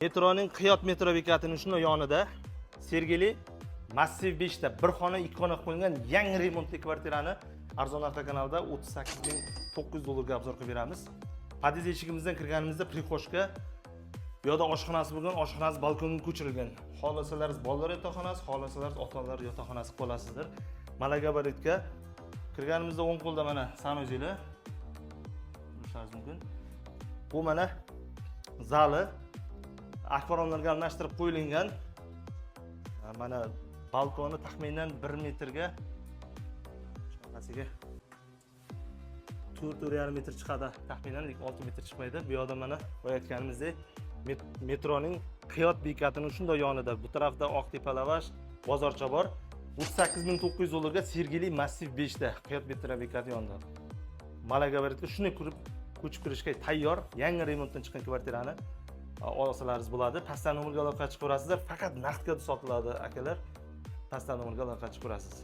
Metroning Qiyot metro bekatining shunday yonida Sergeli massiv 5 ta bir xona, ikki xona qo'yilgan yangi remontli kvartirani Arzon avtokanalda 38.900 ga obzor qilib beramiz. Pod'ezd eshigimizdan kirganimizda prixoshka, bu yerda oshxonasi bo'lgan, oshxonasi balkonga ko'chirilgan. Xohlasangiz bolalar yotoqxonasi, xohlasangiz ota-onalar yotoqxonasi qilib olasizlar. Mana gabaritga kirganimizda o'ng qo'lda mana sanuzilar ko'rishingiz mumkin. Bu mana zali akvaronlarga almashtirib qo'yilgan. Mana balkoni taxminan 1 metrga shunaqasiga 4.5 metr chiqadi, taxminan 6 metr chiqmaydi. Bu yerda mana qo'yayotganimizdek metroning Qiyot bekatining shunday yonida, bu tarafda Oqtepa Lavash bozorcha bor. 38.900 ga Sergeli massiv 5 ta Qiyot metro bekati yonida. Malagabaritga shuni ko'chib kirishga tayyor, yangi remontdan chiqqan kvartirani olsalaringiz bo'ladi. Pastdan nomerga aloqa qilib ko'rasizlar. Faqat naqdga sotiladi akalar. Pastdan nomerga aloqa qilib ko'rasiz.